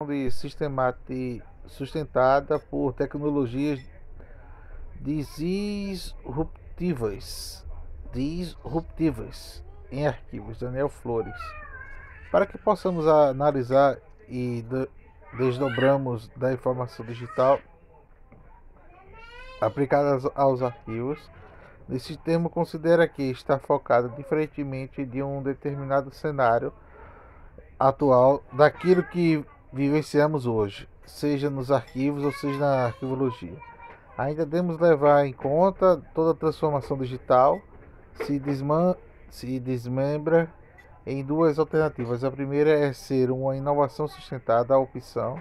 de sustentada por tecnologias disruptivas, disruptivas em arquivos. Daniel Flores. Para que possamos analisar e desdobramos da informação digital aplicada aos arquivos, nesse termo considera que está focado diferentemente de um determinado cenário atual daquilo que vivenciamos hoje, seja nos arquivos ou seja na arquivologia. Ainda devemos levar em conta toda a transformação digital se desmembra em duas alternativas. A primeira é ser uma inovação sustentada, a opção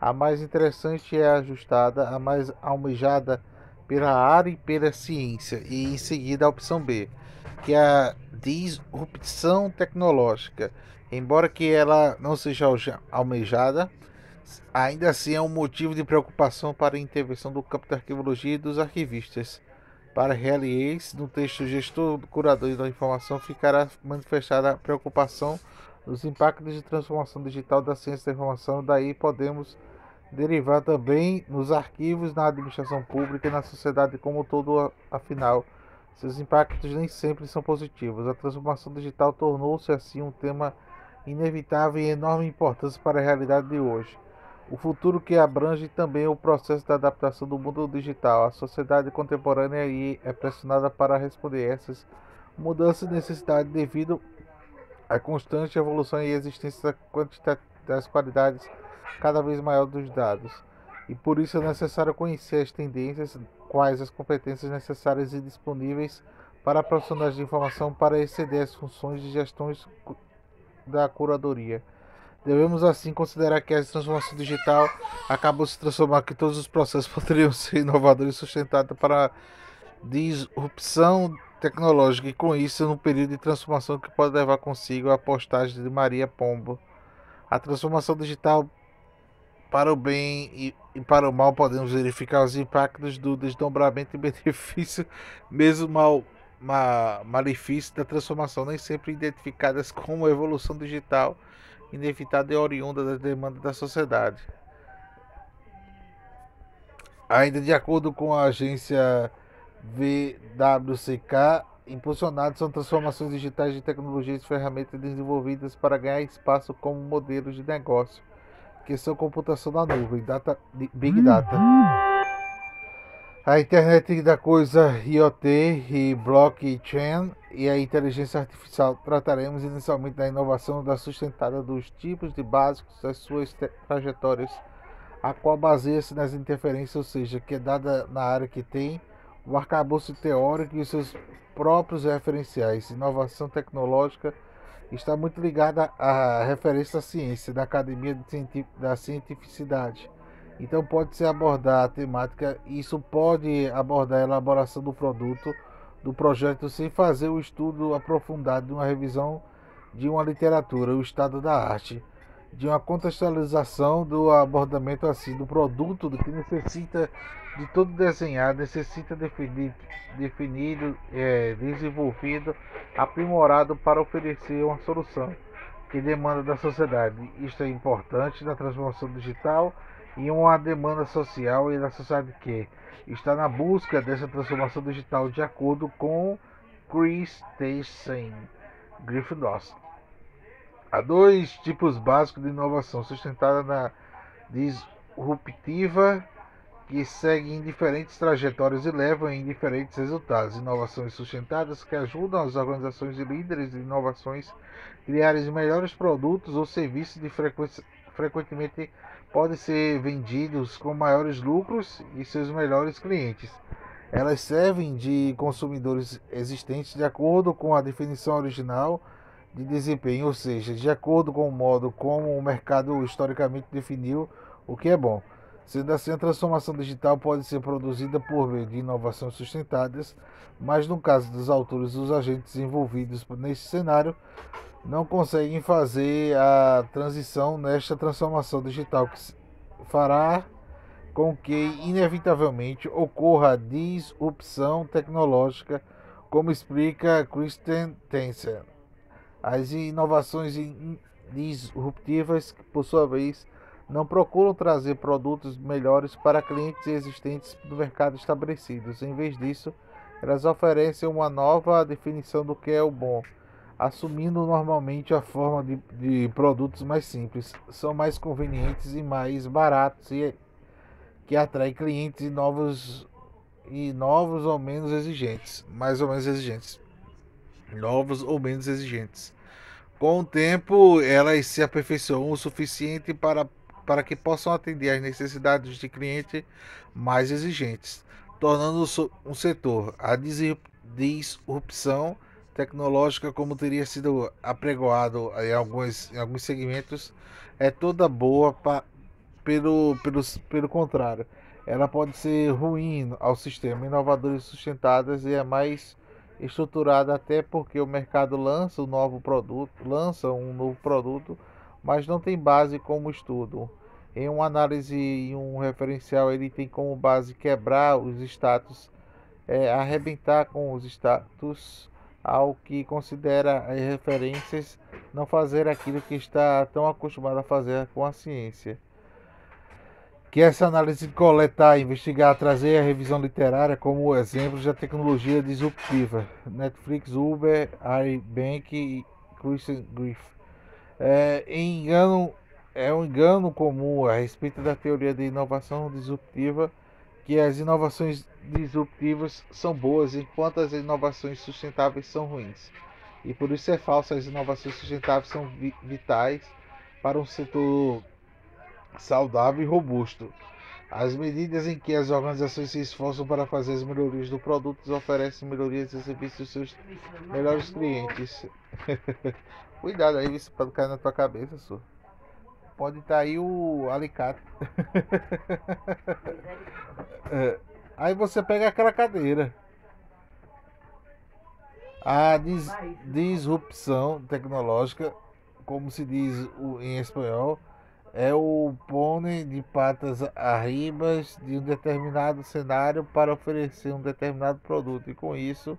A mais interessante é ajustada, a mais almejada pela área e pela ciência, e em seguida a opção B, que é a disrupção tecnológica. Embora que ela não seja almejada, ainda assim é um motivo de preocupação para a intervenção do campo da arquivologia e dos arquivistas. Para Realies, no texto Gestor, Curador da Informação, ficará manifestada a preocupação dos impactos de transformação digital da ciência da informação. Daí podemos derivar também nos arquivos, na administração pública e na sociedade como um todo. Afinal, seus impactos nem sempre são positivos. A transformação digital tornou-se assim um tema inevitável e enorme importância para a realidade de hoje. O futuro que abrange também o processo da adaptação do mundo digital. A sociedade contemporânea é pressionada para responder a essas mudanças e necessidades devido à constante evolução e existência das qualidades cada vez maior dos dados. E por isso é necessário conhecer as tendências, quais as competências necessárias e disponíveis para profissionais de informação para exceder as funções de gestão da curadoria. Devemos assim considerar que a transformação digital acabou se transformando, que todos os processos poderiam ser inovadores e sustentados para a disrupção tecnológica, e com isso num período de transformação que pode levar consigo a postagem de Maria Pombo. A transformação digital para o bem e para o mal, podemos verificar os impactos do desdobramento e benefício, mesmo malefício da transformação, nem sempre identificadas como evolução digital inevitável e oriunda das demandas da sociedade. Ainda de acordo com a agência VWCK, impulsionadas são transformações digitais de tecnologias e ferramentas desenvolvidas para ganhar espaço como modelos de negócio, que são computação na nuvem, Big Data. A internet da coisa, IoT e blockchain e a inteligência artificial. Trataremos inicialmente da inovação da sustentada dos tipos de básicos das suas trajetórias, a qual baseia-se nas interferências, ou seja, que é dada na área que tem o arcabouço teórico e os seus próprios referenciais. Inovação tecnológica está muito ligada à referência à ciência, da academia da cientificidade. Então pode-se abordar a temática, isso pode abordar a elaboração do produto, do projeto, sem fazer o estudo aprofundado de uma revisão de uma literatura, o estado da arte, de uma contextualização do abordamento assim do produto, do que necessita de todo desenhado, necessita definido, desenvolvido, aprimorado para oferecer uma solução que demanda da sociedade. Isto é importante na transformação digital e uma demanda social e da sociedade que está na busca dessa transformação digital, de acordo com Chris Thyssen, Gryffindor. Há dois tipos básicos de inovação: sustentada na disruptiva, que seguem diferentes trajetórias e levam em diferentes resultados. Inovações sustentadas, que ajudam as organizações e líderes de inovações a criarem melhores produtos ou serviços frequentemente podem ser vendidos com maiores lucros e seus melhores clientes. Elas servem de consumidores existentes de acordo com a definição original de desempenho, ou seja, de acordo com o modo como o mercado historicamente definiu o que é bom. Sendo assim, a transformação digital pode ser produzida por meio de inovações sustentadas, mas no caso dos autores, os agentes envolvidos nesse cenário não conseguem fazer a transição nesta transformação digital, que fará com que inevitavelmente ocorra a disrupção tecnológica, como explica Kristen Thyssen. As inovações disruptivas que, por sua vez, não procuram trazer produtos melhores para clientes existentes do mercado estabelecidos. Em vez disso, elas oferecem uma nova definição do que é o bom, assumindo normalmente a forma de produtos mais simples, são mais convenientes e mais baratos e que atraem clientes novos ou menos exigentes, mais ou menos exigentes, novos ou menos exigentes. Com o tempo, elas se aperfeiçoam o suficiente para que possam atender às necessidades de clientes mais exigentes, tornando um setor. A disrupção tecnológica, como teria sido apregoado em alguns segmentos, é toda boa pelo contrário. Ela pode ser ruim ao sistema, inovadora e sustentada e é mais estruturada até porque o mercado lança um novo produto, mas não tem base como estudo. Em uma análise e um referencial, ele tem como base quebrar os status, arrebentar com os status ao que considera as referências, não fazer aquilo que está tão acostumado a fazer com a ciência. Que essa análise coletar, investigar, trazer a revisão literária como exemplos da tecnologia disruptiva. Netflix, Uber, iBank e Christian Griff. É um engano comum a respeito da teoria de inovação disruptiva, que as inovações disruptivas são boas enquanto as inovações sustentáveis são ruins. E por isso é falso, as inovações sustentáveis são vitais para um setor saudável e robusto. As medidas em que as organizações se esforçam para fazer as melhorias do produto oferecem melhorias e serviços aos seus melhores clientes. Cuidado aí, isso pode cair na tua cabeça, só. Pode estar aí o alicate. Aí você pega aquela cadeira. A disrupção tecnológica, como se diz em espanhol, é o pônei de patas arribas de um determinado cenário para oferecer um determinado produto. E com isso,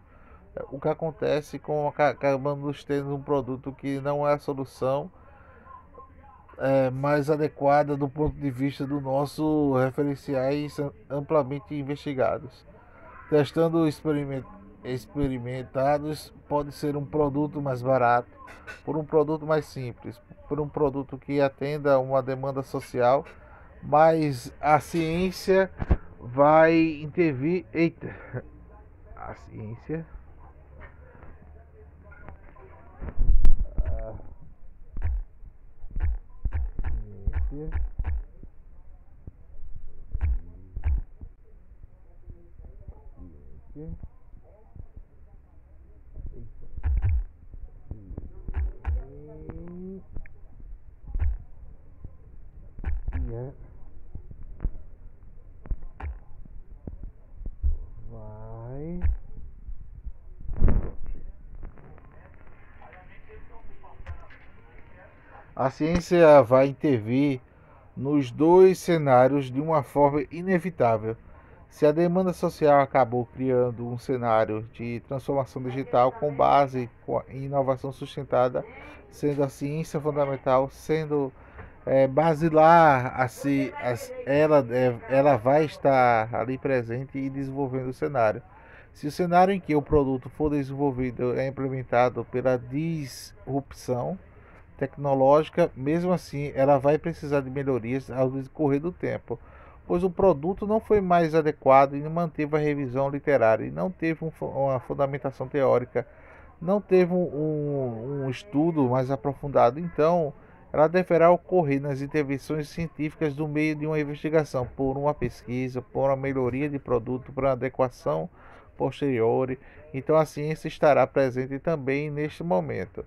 o que acontece com acabamos tendo um produto que não é a solução mais adequada do ponto de vista do nosso referenciais amplamente investigados. Testando experimentados, pode ser um produto mais barato, por um produto mais simples, por um produto que atenda a uma demanda social, mas a ciência vai intervir. Eita, a ciência. Ciência. Ciência. Vai. A ciência vai intervir nos dois cenários de uma forma inevitável. Se a demanda social acabou criando um cenário de transformação digital com base em inovação sustentada, sendo a ciência fundamental, sendo basilar, ela vai estar ali presente e desenvolvendo o cenário. Se o cenário em que o produto for desenvolvido é implementado pela disrupção tecnológica, mesmo assim ela vai precisar de melhorias ao decorrer do tempo, pois o produto não foi mais adequado e não manteve a revisão literária, e não teve uma fundamentação teórica, não teve um estudo mais aprofundado. Então, ela deverá ocorrer nas intervenções científicas do meio de uma investigação, por uma pesquisa, por uma melhoria de produto, por uma adequação posterior. Então, a ciência estará presente também neste momento.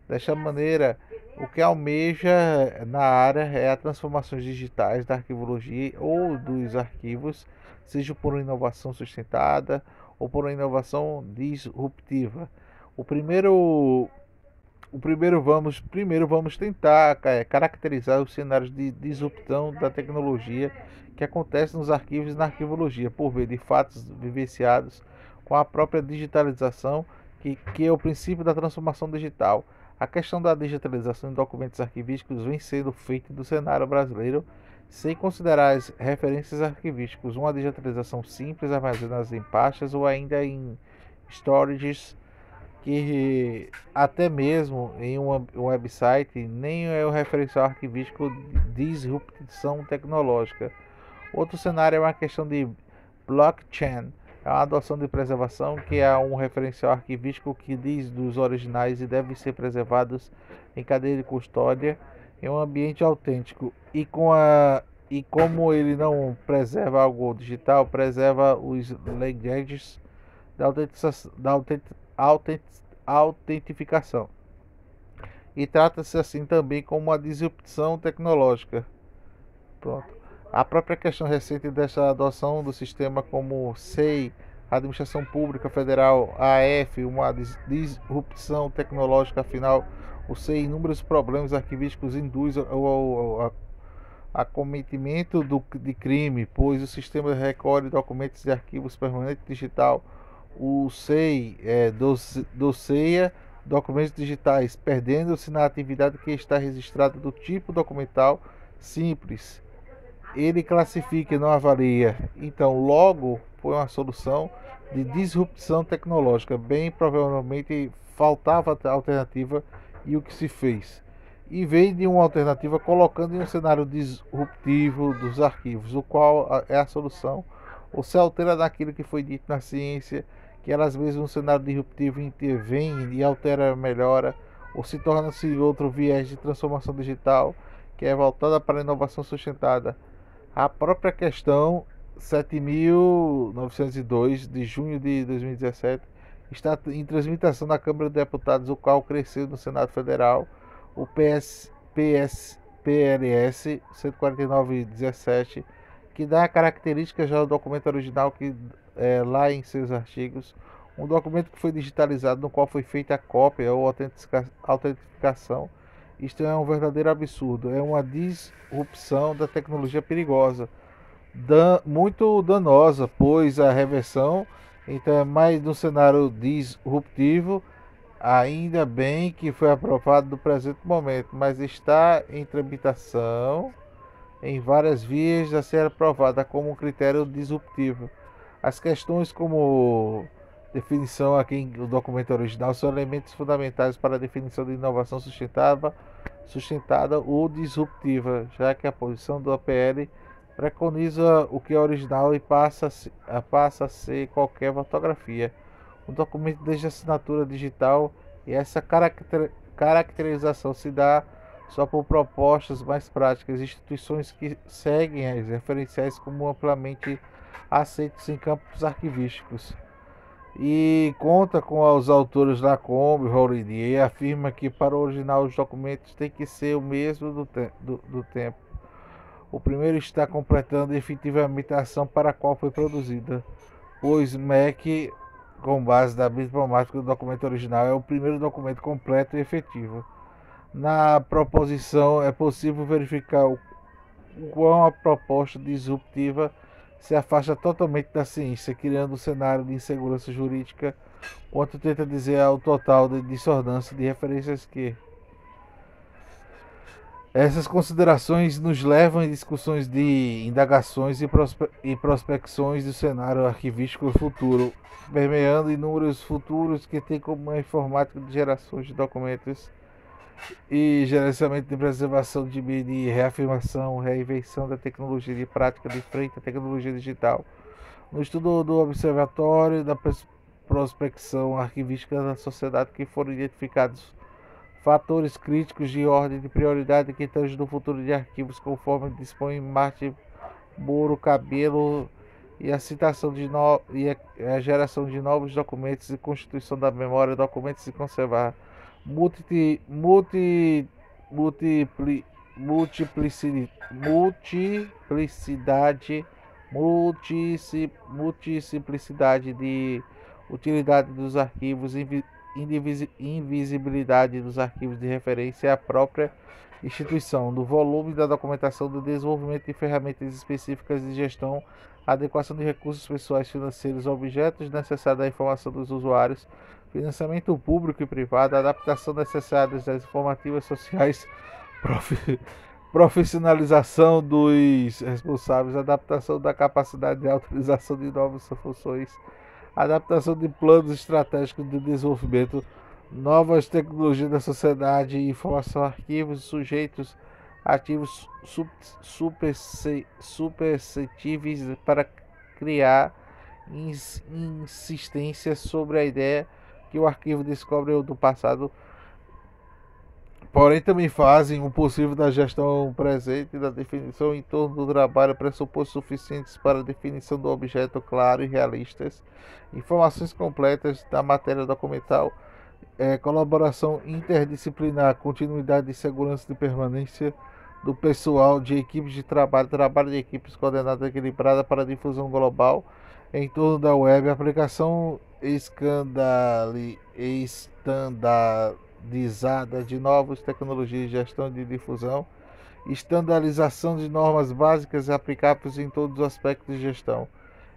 Desta maneira, o que almeja na área é a transformações digitais da arquivologia ou dos arquivos, seja por uma inovação sustentada ou por uma inovação disruptiva. Primeiro vamos tentar caracterizar os cenários de disrupção da tecnologia que acontecem nos arquivos e na arquivologia, por meio de fatos vivenciados com a própria digitalização, que é o princípio da transformação digital. A questão da digitalização de documentos arquivísticos vem sendo feita no cenário brasileiro sem considerar as referências arquivísticas, uma digitalização simples, armazenadas em pastas ou ainda em storages, que até mesmo em um website nem é o referencial arquivístico de disrupção tecnológica. Outro cenário é uma questão de blockchain, é uma adoção de preservação que é um referencial arquivístico que diz dos originais e devem ser preservados em cadeia de custódia em um ambiente autêntico e como ele não preserva algo digital, preserva os ledgers autentificação. E trata-se assim também como uma disrupção tecnológica. Pronto. A própria questão recente dessa adoção do sistema como SEI, Administração Pública Federal, AF, uma disrupção tecnológica, afinal, o SEI inúmeros problemas arquivísticos induz ao acometimento de crime, pois o sistema recolhe documentos e arquivos permanentes digital. O SEI doceia documentos digitais, perdendo-se na atividade que está registrada do tipo documental simples. Ele classifica e não avalia. Então, logo, foi uma solução de disrupção tecnológica. Bem provavelmente faltava alternativa e o que se fez? E veio de uma alternativa colocando em um cenário disruptivo dos arquivos, o qual é a solução, ou se altera daquilo que foi dito na ciência, que elas mesmas no cenário disruptivo intervém e altera, melhora, ou se torna-se outro viés de transformação digital, que é voltada para a inovação sustentada. A própria questão 7.902 de junho de 2017 está em transmissão na Câmara de Deputados, o qual cresceu no Senado Federal, o PLS 149/17, que dá características já ao documento original que lá em seus artigos, um documento que foi digitalizado, no qual foi feita a cópia ou autentificação. Isto é um verdadeiro absurdo, é uma disrupção da tecnologia perigosa, muito danosa, pois a reversão então é mais no cenário disruptivo. Ainda bem que foi aprovado no presente momento, mas está em tramitação em várias vias a ser aprovada como um critério disruptivo. As questões como definição aqui no documento original são elementos fundamentais para a definição de inovação sustentada ou disruptiva, já que a posição do APL preconiza o que é original e passa a ser qualquer fotografia. Um documento desde assinatura digital, e essa caracterização se dá só por propostas mais práticas, instituições que seguem as referenciais como amplamente aceitos em campos arquivísticos. E conta com os autores Lacombe, Holiday, e afirma que para o original os documentos têm que ser o mesmo do tempo. O primeiro está completando efetivamente a ação para a qual foi produzida, pois MEC, com base da diplomática do documento original, é o primeiro documento completo e efetivo. Na proposição é possível verificar o quão a proposta disruptiva se afasta totalmente da ciência, criando um cenário de insegurança jurídica, quanto tenta dizer ao total de dissonância de referências que essas considerações nos levam em discussões de indagações e prospecções do cenário arquivístico futuro, permeando inúmeros futuros que têm como a informática de gerações de documentos e gerenciamento de preservação de reafirmação, reinvenção da tecnologia de prática de frente à tecnologia digital. No estudo do Observatório da Prospecção Arquivística da Sociedade, que foram identificados fatores críticos de ordem de prioridade que tangem no futuro de arquivos, conforme dispõe Martin Moro Cabelo, e a citação e a geração de novos documentos e constituição da memória, documentos e conservar multiplicidade de utilidade dos arquivos, invisibilidade dos arquivos de referência à própria instituição, do volume da documentação, do desenvolvimento de ferramentas específicas de gestão, adequação de recursos pessoais financeiros, objetos necessários à informação dos usuários, financiamento público e privado, adaptação necessária das informativas sociais, profissionalização dos responsáveis, adaptação da capacidade de utilização de novas funções, adaptação de planos estratégicos de desenvolvimento, novas tecnologias da sociedade, informação, arquivos, sujeitos ativos suscetíveis para criar insistência sobre a ideia que o arquivo descobre do passado, porém também fazem o possível da gestão presente e da definição em torno do trabalho pressupostos suficientes para a definição do objeto claro e realistas, informações completas da matéria documental, colaboração interdisciplinar, continuidade de segurança de permanência do pessoal de equipes de trabalho, trabalho de equipes coordenada e equilibrada para a difusão global em torno da web, aplicação estandardizada de novas tecnologias de gestão de difusão, estandarização de normas básicas aplicáveis em todos os aspectos de gestão.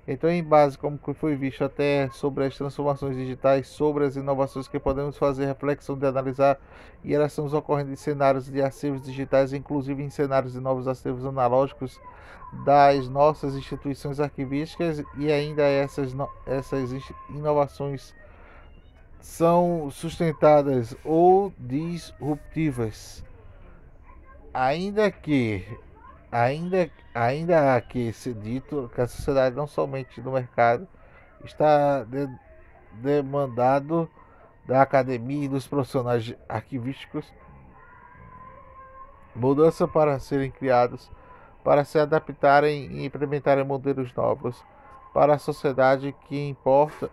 Então, em base, como foi visto até sobre as transformações digitais, sobre as inovações que podemos fazer, reflexão de analisar e ações ocorrendo em cenários de acervos digitais, inclusive em cenários de novos acervos analógicos das nossas instituições arquivísticas, e ainda essas inovações são sustentadas ou disruptivas, ainda há que ser dito que a sociedade, não somente no mercado, está demandado da academia e dos profissionais arquivísticos mudança para serem criados, para se adaptarem e implementarem modelos novos para a sociedade, que importa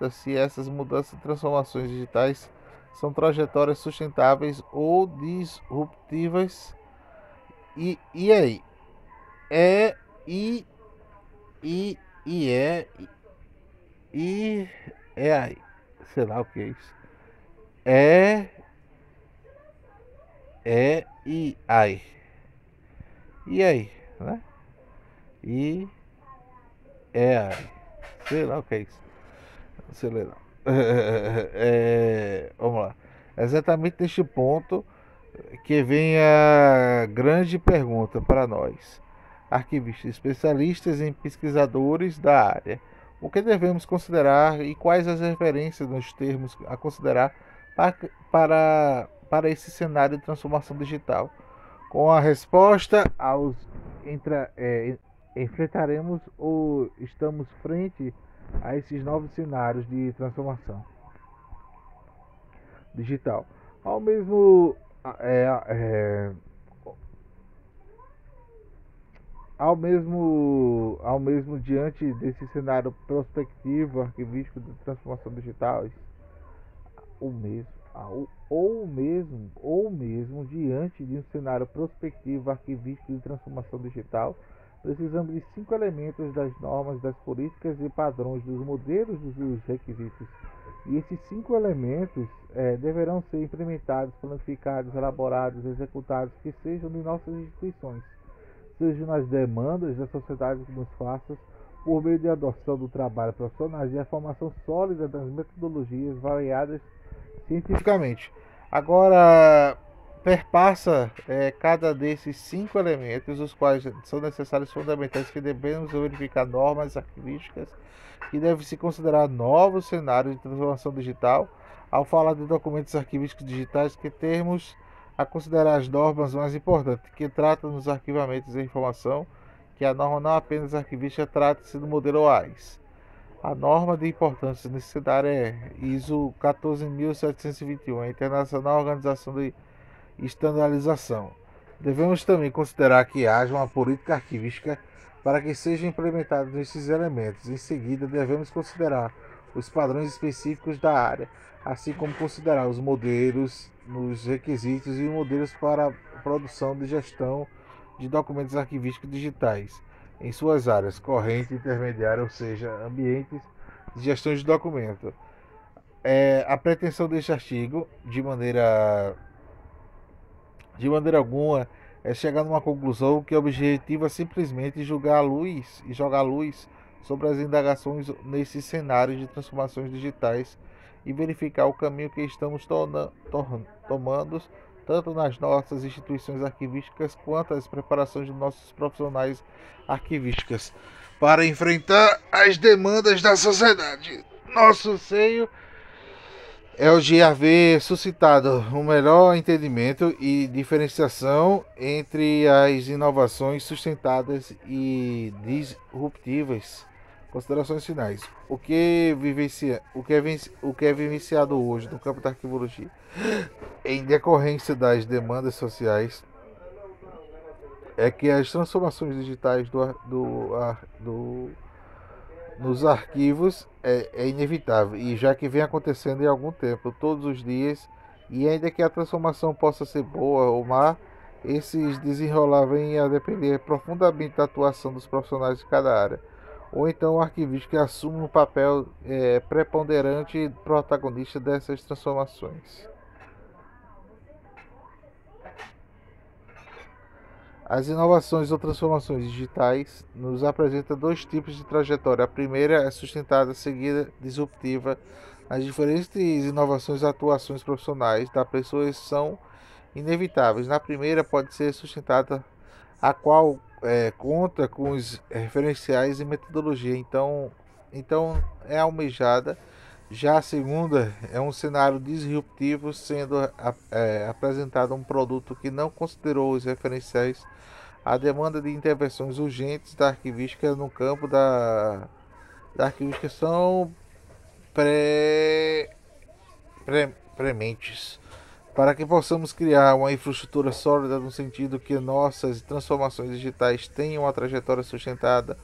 se essas mudanças e transformações digitais são trajetórias sustentáveis ou disruptivas. E aí? É e e e é e é aí. Sei lá o que é isso. É e aí. E aí, né? E é aí. Sei lá o que é isso. Não sei ler não. Vamos lá. Exatamente neste ponto que vem a grande pergunta para nós, arquivistas, especialistas em pesquisadores da área. O que devemos considerar e quais as referências nos termos a considerar para esse cenário de transformação digital? Com a resposta enfrentaremos ou estamos frente a esses novos cenários de transformação digital. Ao mesmo diante desse cenário prospectivo arquivístico de transformação digital, ou mesmo diante de um cenário prospectivo arquivístico de transformação digital, precisamos de 5 elementos: das normas, das políticas e padrões, dos modelos e dos requisitos. E esses 5 elementos deverão ser implementados, planificados, elaborados, executados, que sejam de nossas instituições, sejam nas demandas da sociedade que nos faça, por meio de adoção do trabalho profissional e a formação sólida das metodologias variadas cientificamente. Agora, perpassa cada desses 5 elementos, os quais são necessários fundamentais, que devemos verificar normas arquivísticas, que devem se considerar novos cenários de transformação digital. Ao falar de documentos arquivísticos digitais, que temos a considerar as normas mais importantes, que tratam dos arquivamentos de informação, que a norma não apenas arquivística, trata-se do modelo OAIS. A norma de importância nesse cenário é ISO 14721, a Internacional Organização de Estandarização. Devemos também considerar que haja uma política arquivística para que sejam implementados esses elementos. Em seguida, devemos considerar os padrões específicos da área, assim como considerar os modelos, os requisitos e modelos para a produção de gestão de documentos arquivísticos digitais em suas áreas, corrente, intermediária, ou seja, ambientes de gestão de documento. A pretensão deste artigo, de maneira alguma, é chegar numa conclusão que objetiva simplesmente jogar luz sobre as indagações nesses cenários de transformações digitais e verificar o caminho que estamos tomando, tanto nas nossas instituições arquivísticas quanto as preparações de nossos profissionais arquivísticas para enfrentar as demandas da sociedade. Nosso seio é o de haver suscitado um melhor entendimento e diferenciação entre as inovações sustentadas e disruptivas. Considerações finais. O que é vivenciado hoje no campo da arquivologia, em decorrência das demandas sociais, é que as transformações digitais nos arquivos é inevitável, e já que vem acontecendo em algum tempo, todos os dias, e ainda que a transformação possa ser boa ou má, esses desenrolar vêm a depender profundamente da atuação dos profissionais de cada área, ou então o arquivista que assume um papel preponderante e protagonista dessas transformações. As inovações ou transformações digitais nos apresentam dois tipos de trajetória. A primeira é sustentada, a seguida disruptiva. As diferentes inovações e atuações profissionais da pessoa são inevitáveis. Na primeira pode ser sustentada, a qual conta com os referenciais e metodologia, então é almejada. Já a segunda é um cenário disruptivo, sendo apresentado um produto que não considerou os referenciais. A demanda de intervenções urgentes da arquivística no campo da arquivística são prementes. Para que possamos criar uma infraestrutura sólida no sentido que nossas transformações digitais tenham uma trajetória sustentada,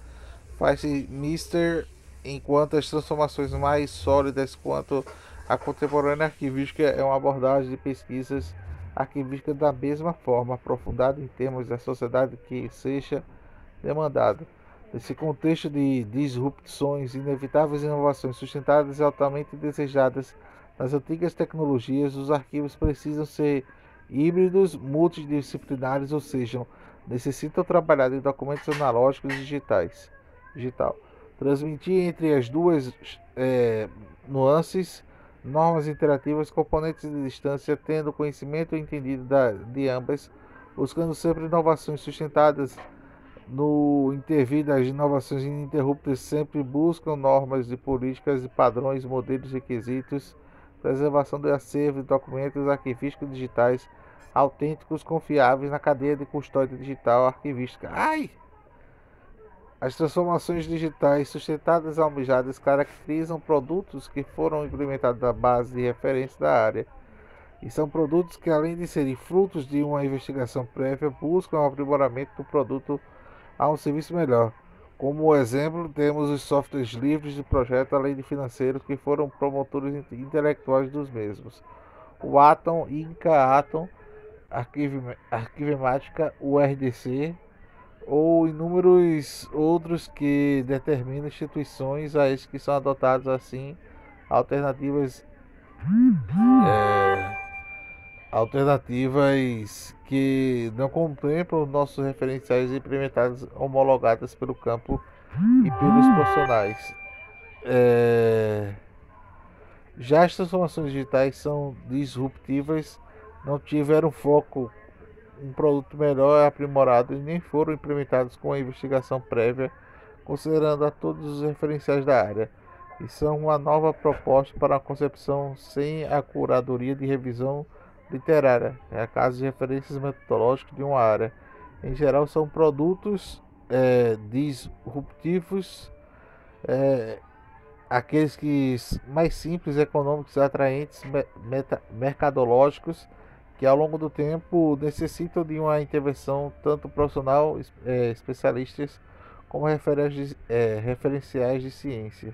faz-se mister enquanto as transformações mais sólidas quanto a contemporânea arquivística é uma abordagem de pesquisas arquivísticas da mesma forma, aprofundada em termos da sociedade que seja demandada. Nesse contexto de disrupções, inevitáveis inovações sustentadas e altamente desejadas nas antigas tecnologias, os arquivos precisam ser híbridos, multidisciplinares, ou seja, necessitam trabalhar em documentos analógicos e digital. Transmitir entre as duas nuances, normas interativas, componentes de distância, tendo conhecimento e entendido de ambas, buscando sempre inovações sustentadas no intervir das inovações ininterruptas, sempre buscam normas de políticas e padrões, modelos, requisitos, preservação do acervo de documentos arquivísticos digitais autênticos, confiáveis na cadeia de custódia digital arquivística. As transformações digitais sustentadas e almejadas caracterizam produtos que foram implementados na base de referência da área, e são produtos que, além de serem frutos de uma investigação prévia, buscam o aprimoramento do produto a um serviço melhor. Como exemplo, temos os softwares livres de projeto, além de financeiros, que foram promotores intelectuais dos mesmos. O Atom, Inca Atom, Arquivemática, o RDC, ou inúmeros outros que determinam instituições a que são adotadas assim alternativas que não contemplam nossos referenciais implementados homologadas pelo campo e pelos profissionais. Já as transformações digitais são disruptivas, não tiveram foco um produto melhor aprimorado e nem foram implementados com a investigação prévia, considerando a todos os referenciais da área, e são uma nova proposta para a concepção sem a curadoria de revisão literária, é a caso de referências metodológicas de uma área. Em geral, são produtos disruptivos, aqueles que mais simples, econômicos, atraentes, mercadológicos, que ao longo do tempo necessitam de uma intervenção tanto profissional, especialistas, como referenciais de ciência.